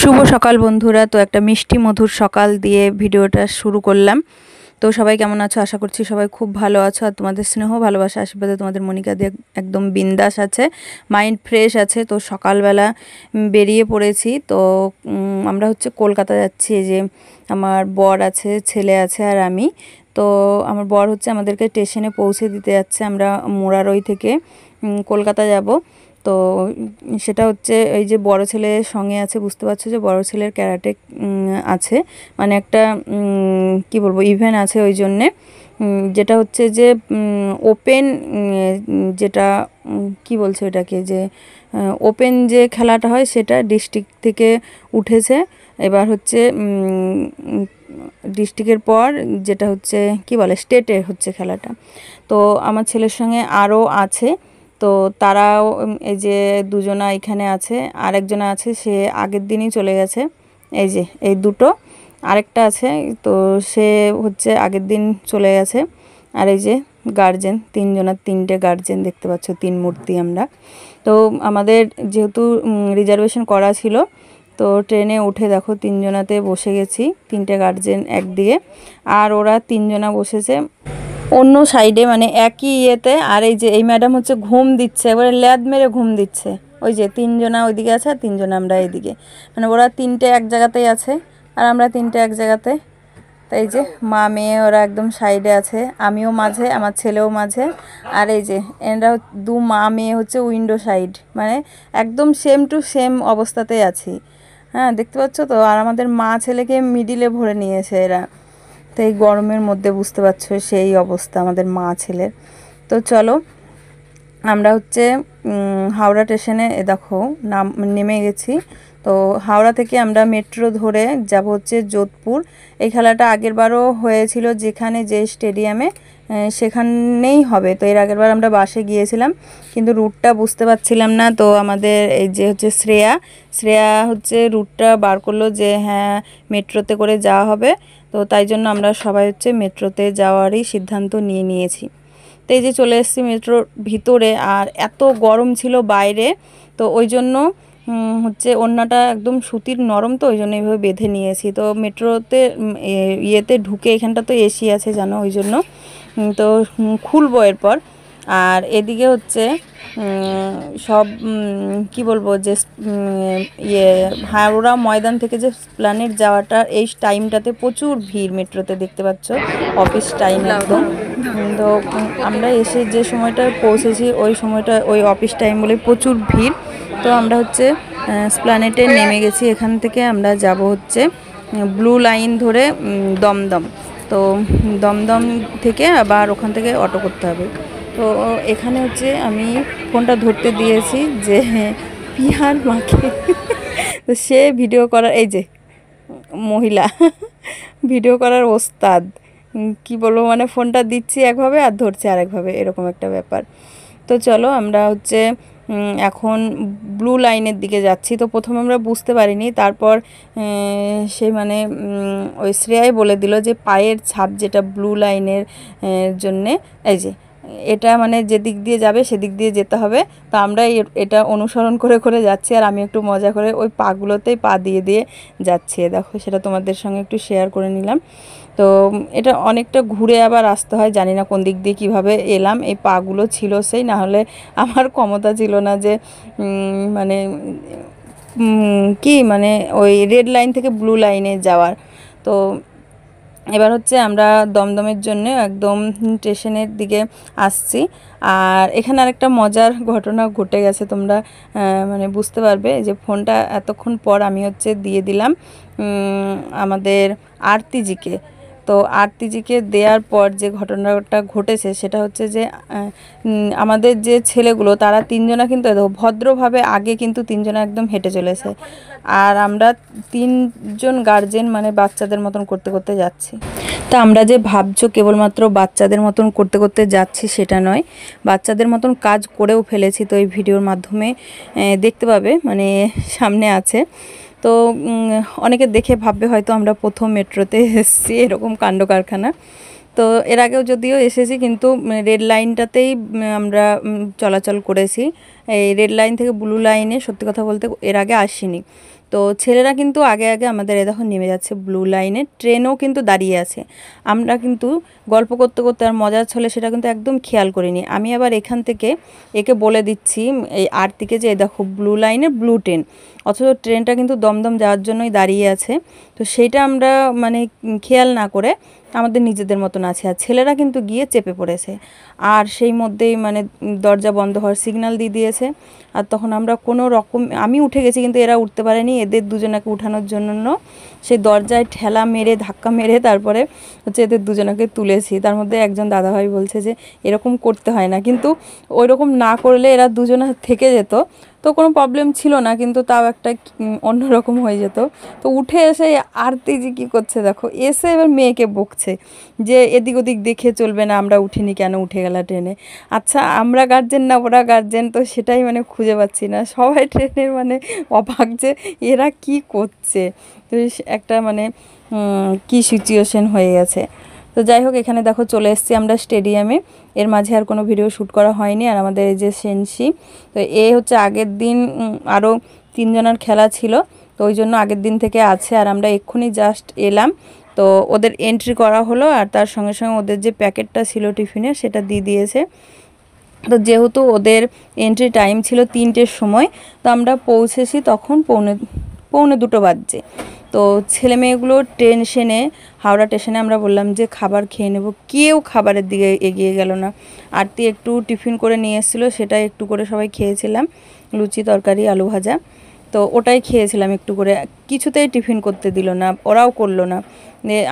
শুভ সকাল বন্ধুরা। তো একটা মিষ্টি মধুর সকাল দিয়ে ভিডিওটা শুরু করলাম। তো সবাই কেমন আছো? আশা করছি সবাই খুব ভালো আছো। আর তোমাদের স্নেহ ভালোবাসা আশীর্বাদে তোমাদের মনিকা দিয়ে একদম বিন্দাস আছে, মাইন্ড ফ্রেশ আছে। তো সকালবেলা বেরিয়ে পড়েছি। তো আমরা হচ্ছে কলকাতা যাচ্ছি। এই যে আমার বর আছে, ছেলে আছে আর আমি। তো আমার বর হচ্ছে আমাদেরকে স্টেশনে পৌঁছে দিতে যাচ্ছে। আমরা মোরারই থেকে কলকাতা যাব। তো সেটা হচ্ছে এই যে বড় ছেলের সঙ্গে আছে, বুঝতে পারছো যে বড় ছেলের ক্যারাটে আছে, মানে একটা কি বলবো ইভেন্ট আছে ওই জন্যে। যেটা হচ্ছে যে ওপেন, যেটা কি বলছে এটাকে, যে ওপেন যে খেলাটা হয় সেটা ডিস্ট্রিক্ট থেকে উঠেছে। এবার হচ্ছে ডিস্ট্রিক্টের পর যেটা হচ্ছে কি বলে স্টেটে হচ্ছে খেলাটা। তো আমার ছেলের সঙ্গে আরও আছে। তো তারাও এই যে দুজনা এখানে আছে, আরেকজনা আছে সে আগের দিনই চলে গেছে। এই যে এই দুটো, আরেকটা আছে তো সে হচ্ছে আগের দিন চলে গেছে। আর এই যে গার্জেন, তিনজনার তিনটে গার্জেন দেখতে পাচ্ছ, তিন মূর্তি আমরা। তো আমাদের যেহেতু রিজার্ভেশন করা ছিল, তো ট্রেনে উঠে দেখো তিনজনাতে বসে গেছি, তিনটে গার্জেন একদিকে আর ওরা তিনজনা বসেছে অন্য সাইডে, মানে একই ইয়েতে। আর এই যে এই ম্যাডাম হচ্ছে ঘুম দিচ্ছে, এবারে ল্যাদ মেরে ঘুম দিচ্ছে। ওই যে তিনজনা ওইদিকে আছে আর তিনজনা আমরা এইদিকে, মানে ওরা তিনটে এক জায়গাতেই আছে আর আমরা তিনটে এক জায়গাতে। তাই যে মা মেয়ে ওরা একদম সাইডে আছে, আমিও মাঝে, আমার ছেলেও মাঝে। আর এই যে এরা দু মা মেয়ে হচ্ছে উইন্ডো সাইড, মানে একদম সেম টু সেম অবস্থাতেই আছি। হ্যাঁ, দেখতে পাচ্ছ তো। আর আমাদের মা ছেলেকে মিডিলে ভরে নিয়েছে এরা। তো এই গরমের মধ্যে বুঝতে পারছো সেই অবস্থা আমাদের মা ছেলের। তো চলো আমরা হচ্ছে হাওড়া স্টেশনে দেখো নেমে গেছি। তো হাওড়া থেকে আমরা মেট্রো ধরে যাব হচ্ছে যোধপুর। এই খেলাটা আগের বারও হয়েছিল, যেখানে যে স্টেডিয়ামে সেখানেই হবে। তো এর আগের বার আমরা বাসে গিয়েছিলাম, কিন্তু রুটটা বুঝতে পারছিলাম না। তো আমাদের এই যে হচ্ছে শ্রেয়া হচ্ছে রুটটা বার করলো যে হ্যাঁ মেট্রোতে করে যাওয়া হবে। তো তাই জন্য আমরা সবাই হচ্ছে মেট্রোতে যাওয়ারই সিদ্ধান্ত নিয়েছি। তো এই যে চলে এসেছি মেট্রোর ভিতরে, আর এত গরম ছিল বাইরে, তো ওই জন্য হচ্ছে ওড়নাটা একদম সুতির নরম, তো ওই জন্য এইভাবে বেঁধে নিয়েছি। তো মেট্রোতে ইয়েতে ঢুকে, এখানটা তো এসি আছে জানো, ওই জন্য তো খুলবো এরপর। আর এদিকে হচ্ছে সব কি বলবো যে ইয়ে হাওড়া ময়দান থেকে যে প্ল্যানেট যাওয়াটা, এই টাইমটাতে প্রচুর ভিড় মেট্রোতে, দেখতে পাচ্ছ অফিস টাইম একদম। তো আমরা এসে যে সময়টা পৌঁছেছি ওই সময়টা ওই অফিস টাইম বলে প্রচুর ভিড়। তো আমরা হচ্ছে স্প্ল্যানেটে নেমে গেছি। এখান থেকে আমরা যাব হচ্ছে ব্লু লাইন ধরে দমদম। তো দমদম থেকে আবার ওখান থেকে অটো করতে হবে। তো এখানে হচ্ছে আমি ফোনটা ধরতে দিয়েছি যে পিয়ার মাকে, তো সে ভিডিও করার, এই যে মহিলা ভিডিও করার ওস্তাদ, কি বলবো, মানে ফোনটা দিচ্ছি একভাবে আর ধরছে আরেকভাবে, এরকম একটা ব্যাপার। তো চলো আমরা হচ্ছে এখন ব্লু লাইনের দিকে যাচ্ছি। তো প্রথমে আমরা বুঝতে পারিনি, তারপর সে মানে ওই শ্রেয়াই বলে দিল যে পায়ের ছাপ যেটা ব্লু লাইনের জন্যে, এই যে এটা মানে যেদিক দিয়ে যাবে সেদিক দিয়ে যেতে হবে। তো আমরা এটা অনুসরণ করে করে যাচ্ছি, আর আমি একটু মজা করে ওই পাগুলোতেই পা দিয়ে দিয়ে যাচ্ছি। দেখো সেটা তোমাদের সঙ্গে একটু শেয়ার করে নিলাম। তো এটা অনেকটা ঘুরে আবার আসতে হয়, জানি না কোন দিক দিয়ে কীভাবে এলাম। এই পাগুলো ছিল সেই, না হলে আমার ক্ষমতা ছিল না যে মানে কি মানে ওই রেড লাইন থেকে ব্লু লাইনে যাওয়ার। তো এবার হচ্ছে আমরা দমদমের জন্য একদম স্টেশনের দিকে আসছি। আর এখানে আরেকটা মজার ঘটনা ঘটে গেছে, তোমরা মানে বুঝতে পারবে যে ফোনটা এতক্ষণ পর আমি হচ্ছে দিয়ে দিলাম আমাদের আরতিজিকে। তো আরতিজিকে দেওয়ার পর যে ঘটনাটা ঘটেছে সেটা হচ্ছে যে আমাদের যে ছেলেগুলো তারা তিনজনা কিন্তু ভদ্রভাবে আগে কিন্তু তিনজনা একদম হেঁটে চলেছে, আর আমরা তিনজন গার্জেন মানে বাচ্চাদের মতন করতে করতে যাচ্ছি। তা আমরা যে ভাবছো কেবলমাত্র বাচ্চাদের মতন করতে করতে যাচ্ছি, সেটা নয়, বাচ্চাদের মতন কাজ করেও ফেলেছি। তো এই ভিডিওর মাধ্যমে দেখতে পাবে, মানে সামনে আছে। তো অনেকে দেখে ভাববে হয়তো আমরা প্রথম মেট্রোতে এসেছি, এরকম কাণ্ড কারখানা। তো এর আগেও যদিও এসেছি, কিন্তু রেড লাইনটাতেই আমরা চলাচল করেছি। এই রেড লাইন থেকে ব্লু লাইনে সত্যি কথা বলতে এর আগে আসিনি। তো ছেলেরা কিন্তু আগে আগে আমাদের এ দেখো নেমে যাচ্ছে ব্লু লাইনে, ট্রেনও কিন্তু দাঁড়িয়ে আছে। আমরা কিন্তু গল্প করতে করতে আর মজার ছলে সেটা কিন্তু একদম খেয়াল করিনি। আমি আবার এখান থেকে একে বলে দিচ্ছি এই আরতিকে যে দেখো ব্লু লাইনে ব্লু ট্রেন, অথচ ট্রেনটা কিন্তু দমদম যাওয়ার জন্যই দাঁড়িয়ে আছে। তো সেইটা আমরা মানে খেয়াল না করে আমাদের নিজেদের মতন আছে, আর ছেলেরা কিন্তু গিয়ে চেপে পড়েছে। আর সেই মধ্যেই মানে দরজা বন্ধ হওয়ার সিগন্যাল দিয়ে দিয়েছে। আর তখন আমরা কোনো রকম, আমি উঠে গেছি কিন্তু এরা উঠতে পারেনি, এদের দুজনাকে উঠানোর জন্য সেই দরজায় ঠেলা মেরে ধাক্কা মেরে তারপরে হচ্ছে এদের দুজনাকে তুলেছি। তার মধ্যে একজন দাদাভাই বলছে যে এরকম করতে হয় না, কিন্তু ওই রকম না করলে এরা দুজনা থেকে যেত তো কোনো প্রবলেম ছিল না, কিন্তু তাও একটা অন্যরকম হয়ে যেত। তো উঠে এসে আরতি যে কী করছে দেখো, এসে এবার মেয়েকে বকছে যে এদিক ওদিক দেখে চলবে না, আমরা উঠিনি কেন, উঠে গেলা ট্রেনে। আচ্ছা আমরা গার্জেন না ওরা গার্জেন, তো সেটাই মানে খুঁজে পাচ্ছি না। সবাই ট্রেনের মানে অবাক যে এরা কি করছে। তো একটা মানে কি সিচুয়েশন হয়ে গেছে। তো যাই হোক, এখানে দেখো চলে এসেছি আমরা স্টেডিয়ামে। এর মাঝে আর কোনো ভিডিও শ্যুট করা হয়নি। আর আমাদের এই যে সেনসি, তো এ হচ্ছে আগের দিন আরও 3 জনের খেলা ছিল, তো ওই জন্য আগের দিন থেকে আছে। আর আমরা এক্ষুনি জাস্ট এলাম, তো ওদের এন্ট্রি করা হলো, আর তার সঙ্গে সঙ্গে ওদের যে প্যাকেটটা ছিল টিফিনের সেটা দিয়ে দিয়েছে। তো যেহেতু ওদের এন্ট্রি টাইম ছিল 3টের সময়, তো আমরা পৌঁছেছি তখন পৌনে 2 বাজছে। তো ছেলে মেয়েগুলো টেনশনে হাওড়া স্টেশনে আমরা বললাম যে খাবার খেয়ে নেব, কেউ খাবারের দিকে এগিয়ে গেল না। আরতি একটু টিফিন করে নিয়ে এসেছিলো, সেটাই একটু করে সবাই খেয়েছিলাম, লুচি তরকারি আলু ভাজা। তো ওটাই খেয়েছিলাম একটু করে, কিছুতেই টিফিন করতে দিল না, ওরাও করলো না।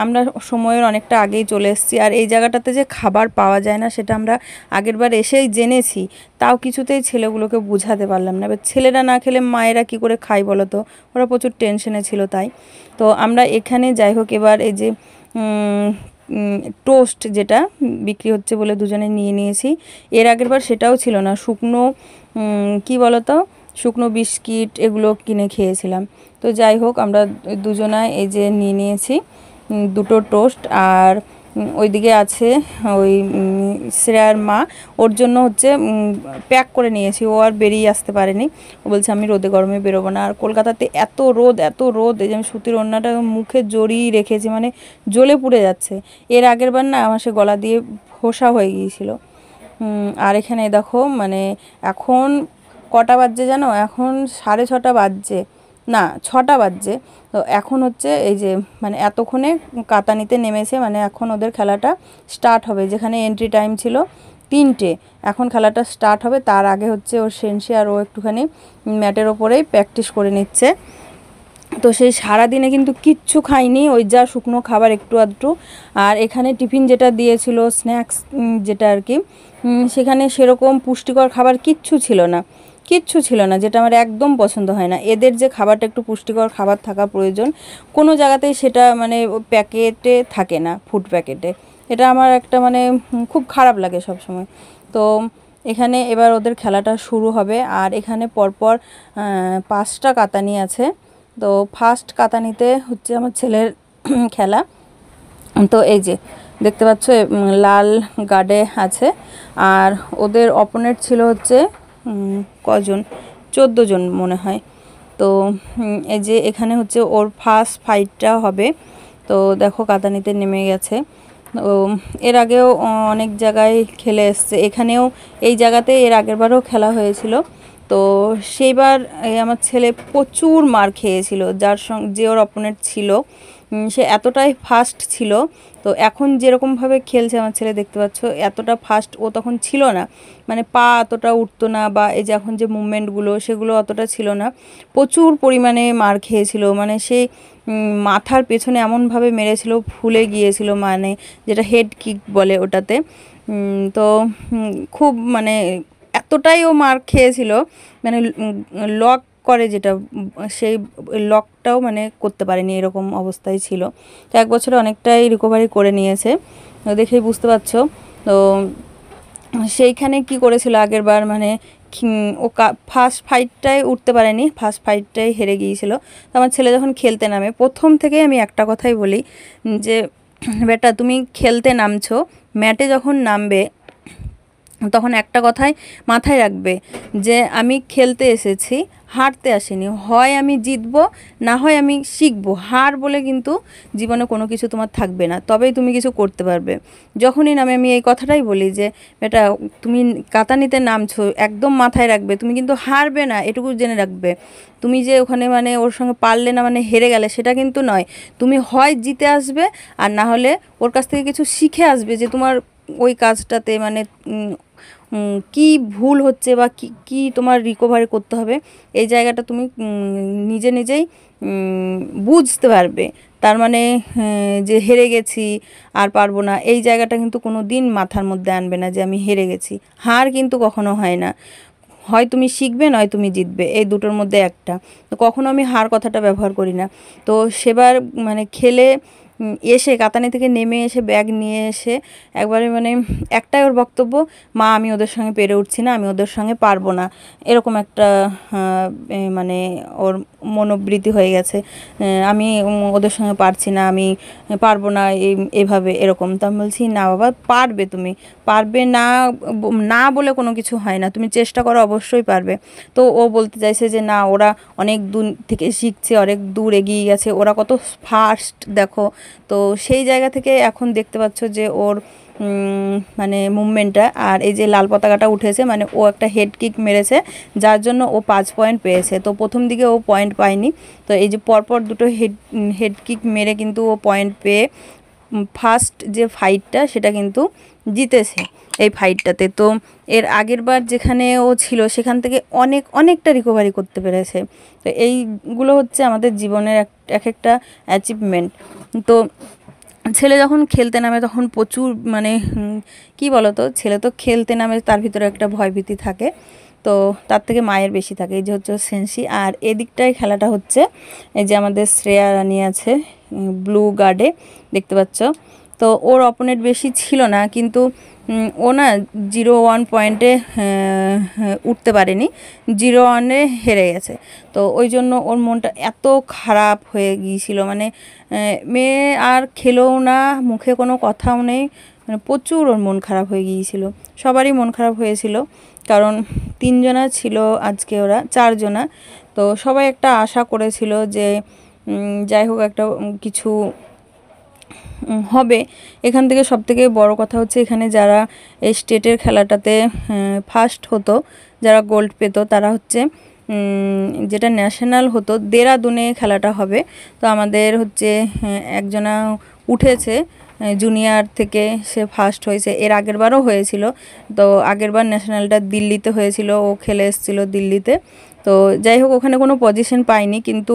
আমরা সময়ের অনেকটা আগেই চলে এসেছি। আর এই জায়গাটাতে যে খাবার পাওয়া যায় না সেটা আমরা আগেরবার এসেই জেনেছি, তাও কিছুতেই ছেলেগুলোকে বুঝাতে পারলাম না। এবার ছেলেরা না খেলে মায়েরা কি করে খায় বলো তো, ওরা প্রচুর টেনশনে ছিল তাই। তো আমরা এখানে যাই হোক এবার এই যে টোস্ট যেটা বিক্রি হচ্ছে বলে দুজনে নিয়ে নিয়েছি। এর আগের বার সেটাও ছিল না, শুকনো কি বলতো, শুকনো বিস্কিট এগুলো কিনে খেয়েছিলাম। তো যাই হোক আমরা দুজনায় এই যে নিয়ে নিয়েছি 2টো টোস্ট। আর ওইদিকে আছে ওই শ্রেয়ার মা, ওর জন্য হচ্ছে প্যাক করে নিয়েছি, ও আর বেরিয়ে আসতে পারেনি। ও বলছে আমি রোদে গরমে বেরোবো না। আর কলকাতাতে এত রোদ, এই যে আমি সুতির ওড়নাটা মুখে জড়িয়ে রেখেছি, মানে জ্বলে পুড়ে যাচ্ছে। এর আগের বার না আমার সে গলা দিয়ে ফোসা হয়ে গিয়েছিল। আর এখানে দেখো মানে এখন কটা বাজছে জানো, এখন 6:30 বাজছে, না 6টা বাজছে। তো এখন হচ্ছে এই যে মানে এতক্ষণে কাতানিতে নেমেছে, মানে এখন ওদের খেলাটা স্টার্ট হবে। যেখানে এন্ট্রি টাইম ছিল 3টে, এখন খেলাটা স্টার্ট হবে। তার আগে হচ্ছে ওর সেনসি আর ও একটুখানি ম্যাটের ওপরেই প্র্যাকটিস করে নিচ্ছে। তো সেই সারাদিনে কিন্তু কিচ্ছু খাইনি, ওই যা শুকনো খাবার একটু আধটু। আর এখানে টিফিন যেটা দিয়েছিল স্ন্যাক্স যেটা আর কি, সেখানে সেরকম পুষ্টিকর খাবার কিচ্ছু ছিল না, যেটা আমার একদম পছন্দ হয় না। এদের যে খাবারটা একটু পুষ্টিকর খাবার থাকা প্রয়োজন, কোনো জায়গাতেই সেটা মানে প্যাকেটে থাকে না, ফুড প্যাকেটে। এটা আমার একটা মানে খুব খারাপ লাগে সব সময়। তো এখানে এবার ওদের খেলাটা শুরু হবে। আর এখানে পরপর 5টা কাতানি আছে। তো ফার্স্ট কাতানিতে হচ্ছে আমার ছেলের খেলা। তো এই যে দেখতে পাচ্ছ লাল গার্ডে আছে। আর ওদের অপোনেন্ট ছিল হচ্ছে কজন, 14 জন মনে হয়। তো এই যে এখানে হচ্ছে ওর ফার্স্ট ফাইটটা হবে। তো দেখো কাতানিতে নেমে গেছে। ও এর আগেও অনেক জায়গায় খেলে এসছে, এখানেও এই জায়গাতে এর আগেরবারও খেলা হয়েছিল। তো সেইবার আমার ছেলে প্রচুর মার খেয়েছিল, যার সঙ্গে যে ওর অপোনেন্ট ছিল সে এতটাই ফাস্ট ছিল। তো এখন যেরকমভাবে খেলছে আমার ছেলে দেখতে পাচ্ছ, এতটা ফাস্ট ও তখন ছিল না, মানে পা অতটা উঠতো না, বা এই যে এখন যে মুভমেন্টগুলো সেগুলো অতটা ছিল না। প্রচুর পরিমাণে মার খেয়েছিল, মানে সেই মাথার পেছনে এমনভাবে মেরেছিল ফুলে গিয়েছিল, মানে যেটা হেড কিক বলে ওটাতে। তো খুব মানে এতটাই ও মার খেয়েছিল, মানে লক করে যেটা, সেই লকটাও মানে করতে পারেনি, এরকম অবস্থায় ছিল। তো 1 বছরে অনেকটাই রিকভারি করে নিয়েছে, দেখেই বুঝতে পারছো। তো সেইখানে কি করেছিল আগের বার, মানে ও ফার্স্ট ফাইটটাই উঠতে পারেনি, ফার্স্ট ফাইটটাই হেরে গিয়েছিল। তো আমার ছেলে যখন খেলতে নামে, প্রথম থেকেই আমি একটা কথাই বলি যে বেটা তুমি খেলতে নামছো, ম্যাটে যখন নামবে তখন একটা কথাই মাথায় রাখবে যে আমি খেলতে এসেছি, হারতে আসিনি। হয় আমি জিতবো, না হয় আমি শিখবো। হার বলে কিন্তু জীবনে কোনো কিছু তোমার থাকবে না, তবেই তুমি কিছু করতে পারবে। যখনই নামে আমি এই কথাটাই বলি যে বেটা তুমি কাতানিতে নামছো, একদম মাথায় রাখবে তুমি কিন্তু হারবে না, এটুকু জেনে রাখবে। তুমি যে ওখানে মানে ওর সঙ্গে পারলে না মানে হেরে গেলে সেটা কিন্তু নয়। তুমি হয় জিতে আসবে, আর না হলে ওর কাছ থেকে কিছু শিখে আসবে যে তোমার ওই কাজটাতে মানে কি ভুল হচ্ছে বা কি কি তোমার রিকভারি করতে হবে, এই জায়গাটা তুমি নিজে নিজেই বুঝতে পারবে। তার মানে যে হেরে গেছি আর পারবো না, এই জায়গাটা কিন্তু কোনো দিন মাথার মধ্যে আনবে না যে আমি হেরে গেছি। হার কিন্তু কখনো হয় না, হয় তুমি শিখবে নয় তুমি জিতবে, এই দুটোর মধ্যে একটা। তো কখনো আমি হার কথাটা ব্যবহার করি না। তো সেবার মানে খেলে এসে কাতানি থেকে নেমে এসে ব্যাগ নিয়ে এসে একবারে মানে একটাই ওর বক্তব্য, মা আমি ওদের সঙ্গে পেরে উঠছি না, আমি ওদের সঙ্গে পারবো না, এরকম একটা মানে ওর মনোবৃত্তি হয়ে গেছে। আমি ওদের সঙ্গে পারছি না, আমি পারবো না, এভাবে এরকম। তো আমি বলছি না বাবা, পারবে তুমি, পারবে না না বলে কোনো কিছু হয় না, তুমি চেষ্টা করো অবশ্যই পারবে। তো ও বলতে চাইছে যে না ওরা অনেক দূর থেকে শিখছে, অনেক দূর এগিয়ে গেছে, ওরা কত ফাস্ট দেখো। তো সেই জায়গা থেকে এখন দেখতে পাচ্ছ যে ওর মানে মুভমেন্টটা, আর এই যে লাল পতাকাটা উঠেছে মানে ও একটা হেড কিক মেরেছে, যার জন্য ও 5 পয়েন্ট পেয়েছে। তো প্রথম দিকে ও পয়েন্ট পায়নি, তো এই যে পরপর দুটো হেড কিক মেরে কিন্তু ও পয়েন্ট পেয়ে ফার্স্ট যে ফাইটটা সেটা কিন্তু জিতেছে এই ফাইটটাতে। তো এর আগের বার যেখানে ও ছিল সেখান থেকে অনেকটা রিকভারি করতে পেরেছে। তো এইগুলো হচ্ছে আমাদের জীবনের এক একটা অ্যাচিভমেন্ট। তো ছেলে যখন খেলতে নামে তখন প্রচুর মানে কি বলতো, ছেলে তো খেলতে নামে তার ভিতরে একটা ভয়ভীতি থাকে, তো তার থেকে মায়ের বেশি থাকে। এই যে হচ্ছে সেন্সি, আর এদিকটায় খেলাটা হচ্ছে এই যে আমাদের শ্রেয়া রানী আছে ব্লু গার্ডে, দেখতে পাচ্ছ। তো ওর অপোনেন্ট বেশি ছিল না, কিন্তু ও না 0-1 পয়েন্টে উঠতে পারেনি, 0-1-এ হেরে গেছে। তো ওই জন্য ওর মনটা এত খারাপ হয়ে গিয়েছিল, মানে মেয়ে আর খেলেও না, মুখে কোনো কথাও নেই, মানে প্রচুর ওর মন খারাপ হয়ে গিয়েছিল। সবারই মন খারাপ হয়েছিল, কারণ 3 জনা ছিল, আজকে ওরা 4 জনা। তো সবাই একটা আশা করেছিল যে যাই হোক একটা কিছু হবে এখান থেকে। সবথেকে বড় কথা হচ্ছে এখানে যারা এই স্টেটের খেলাটাতে ফার্স্ট হতো, যারা গোল্ড পেত, তারা হচ্ছে যেটা ন্যাশনাল হতো দেরাদুনে খেলাটা হবে। তো আমাদের হচ্ছে একজনা উঠেছে জুনিয়র থেকে, সে ফার্স্ট হয়েছে, এর আগের বারও হয়েছিল। তো আগের বার ন্যাশনালটা দিল্লিতে হয়েছিল, ও খেলে এসেছিলো দিল্লিতে। তো যাই হোক ওখানে কোনো পজিশন পায়নি, কিন্তু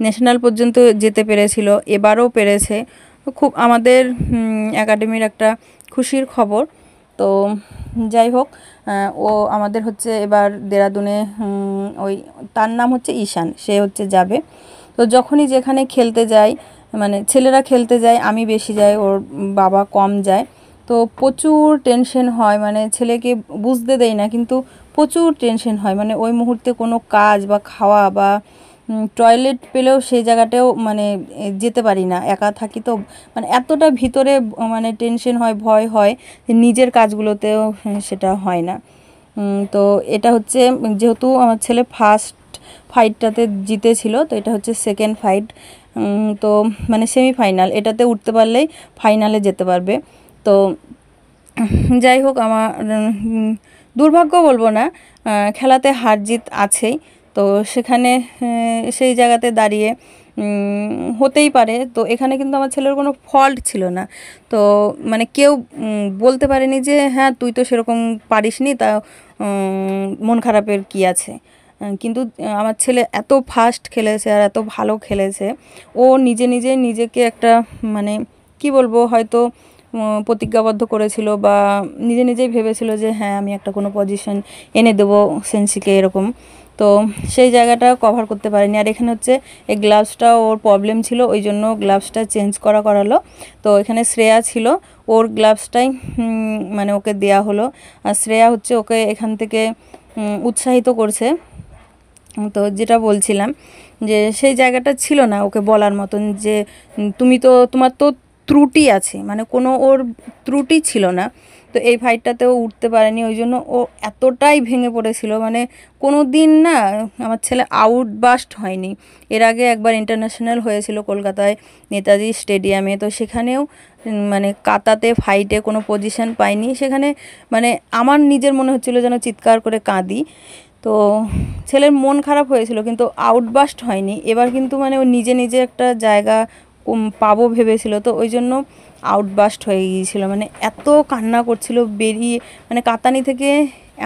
ন্যাশনাল পর্যন্ত যেতে পেরেছিল, এবারও পেরেছে। খুব আমাদের একাডেমির একটা খুশির খবর। তো যাই হোক ও আমাদের হচ্ছে এবার দেরাদুনে ওই তার নাম হচ্ছে ঈশান, সে হচ্ছে যাবে। তো যখনই যেখানে খেলতে যাই, মানে ছেলেরা খেলতে যায়, আমি বেশি যাই, ওর বাবা কম যায়। তো প্রচুর টেনশন হয়, মানে ছেলেকে বুঝতে দেয় না, কিন্তু প্রচুর টেনশন হয়। মানে ওই মুহূর্তে কোনো কাজ বা খাওয়া বা টয়লেট পেলেও সেই জায়গাটাও মানে যেতে পারি না, একা থাকি তো, মানে এতটা ভিতরে মানে টেনশন হয়, ভয় হয়, নিজের কাজগুলোতেও সেটা হয় না। তো এটা হচ্ছে যেহেতু আমার ছেলে ফার্স্ট ফাইটটাতে জিতেছিল, তো এটা হচ্ছে সেকেন্ড ফাইট। তো মানে সেমিফাইনাল, এটাতে উঠতে পারলেই ফাইনালে যেতে পারবে। তো যাই হোক আমার দুর্ভাগ্য বলবো না, খেলাতে হার জিত আছেই। তো সেখানে সেই জায়গাতে দাঁড়িয়ে হতেই পারে। তো এখানে কিন্তু আমার ছেলের কোনো ফল্ট ছিল না, তো মানে কেউ বলতে পারেনি যে হ্যাঁ তুই তো সেরকম পারিসনি, তা মন খারাপের কি আছে। কিন্তু আমার ছেলে এত ফাস্ট খেলেছে আর এত ভালো খেলেছে, ও নিজে নিজে নিজেকে একটা মানে কি বলবো, হয়তো প্রতিজ্ঞাবদ্ধ করেছিল বা নিজে নিজেই ভেবেছিল যে হ্যাঁ আমি একটা কোনো পজিশন এনে দেবো সেন্সিকে, এরকম। তো সেই জায়গাটা কভার করতে পারেনি। আর এখানে হচ্ছে এই গ্লাভসটা ওর প্রবলেম ছিল, ওই জন্য গ্লাভসটা চেঞ্জ করালো। তো এখানে শ্রেয়া ছিল, ওর গ্লাভসটাই মানে ওকে দেয়া হলো। আর শ্রেয়া হচ্ছে ওকে এখান থেকে উৎসাহিত করছে। তো যেটা বলছিলাম যে সেই জায়গাটা ছিল না ওকে বলার মতন যে তুমি তো তোমার তো ত্রুটি আছে, মানে কোনো ওর ত্রুটি ছিল না। তো এই ফাইটটাতেও উঠতে পারেনি, ওই জন্য ও এতটাই ভেঙে পড়েছিল, মানে কোনো দিন না আমার ছেলে আউটবাস্ট হয়নি। এর আগে একবার ইন্টারন্যাশনাল হয়েছিল কলকাতায় নেতাজি স্টেডিয়ামে, তো সেখানেও মানে কাতাতে ফাইটে কোনো পজিশন পাইনি, সেখানে মানে আমার নিজের মনে হচ্ছিল যেন চিৎকার করে কাঁদি। তো ছেলের মন খারাপ হয়েছিল কিন্তু আউটবাস্ট হয়নি। এবার কিন্তু মানে ও নিজে নিজে একটা জায়গা পাবো ভেবেছিল, তো ওই জন্য আউটবাস্ট হয়ে গিয়েছিল, মানে এত কান্না করছিল বেরিয়ে, মানে কাতানি থেকে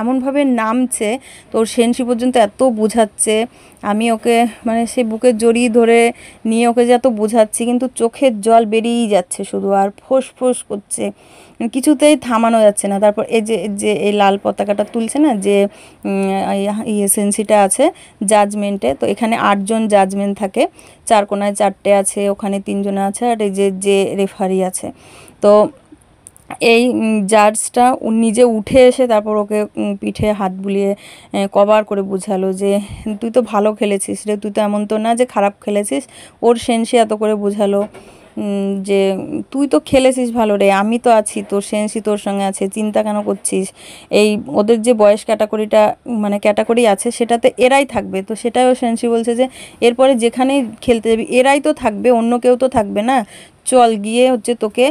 এমনভাবে নামছে, তো ওর সেনসি পর্যন্ত এত বোঝাচ্ছে, আমি ওকে মানে সে বুকে জড়িয়ে ধরে নিয়ে ওকে যে এত বোঝাচ্ছি, কিন্তু চোখের জল বেরিয়েই যাচ্ছে শুধু, আর ফোঁস ফোঁস করছে, কিছুতেই থামানো যাচ্ছে না। তারপর এই যে যে এই লাল পতাকাটা তুলছে না, যে সেন্সিটা আছে জাজমেন্টে, তো এখানে 8জন জাজমেন্ট থাকে, 4 কোনায় 4টে আছে, ওখানে 3জনে আছে, আর এই যে যে রেফারি আছে। তো এই জাজটা নিজে উঠে এসে তারপর ওকে পিঠে হাত বুলিয়ে কভার করে বুঝালো যে তুই তো ভালো খেলেছিস রে, তুই তো এমন তো না যে খারাপ খেলেছিস। ওর সেনসি এত করে বুঝালো যে তুই তো খেলেছিস ভালো রে, আমি তো আছি, তোর সেনসি তোর সঙ্গে আছে, চিন্তা কেন করছিস। এই ওদের যে বয়স ক্যাটাগরিটা মানে ক্যাটাগরি আছে সেটাতে এরাই থাকবে, তো সেটাও সেনসি বলছে যে এরপরে যেখানেই খেলতে যাবি এরাই তো থাকবে, অন্য কেউ তো থাকবে না, চল গিয়ে হচ্ছে তোকে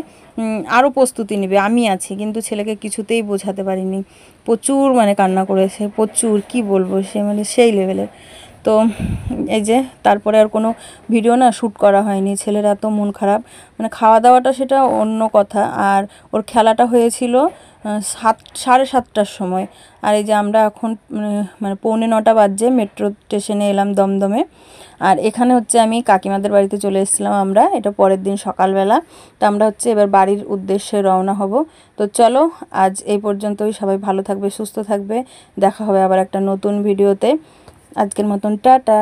আরও প্রস্তুতি নেবে, আমি আছি। কিন্তু ছেলেকে কিছুতেই বোঝাতে পারিনি, প্রচুর মানে কান্না করেছে, প্রচুর, কি বলবো, সে মানে সেই লেভেলের। তো এই যে তারপরে আর কোনো ভিডিও না শ্যুট করা হয়নি, ছেলের এত মন খারাপ, মানে খাওয়া দাওয়াটা সেটা অন্য কথা, আর ওর খেলাটা হয়েছিল 7:30টার সময়। আর এই যে আমরা এখন মানে 8:45 বাজছে, মেট্রো স্টেশনে এলাম দমদমে, আর এখানে হচ্ছে আমি কাকিমাদের বাড়িতে চলে এসেছিলাম আমরা, এটা পরের দিন সকালবেলা। তো আমরা হচ্ছে এবার বাড়ির উদ্দেশ্যে রওনা হব। তো চলো আজ এই পর্যন্তই, সবাই ভালো থাকবে, সুস্থ থাকবে, দেখা হবে আবার একটা নতুন ভিডিওতে। আজকের মতন টাটা।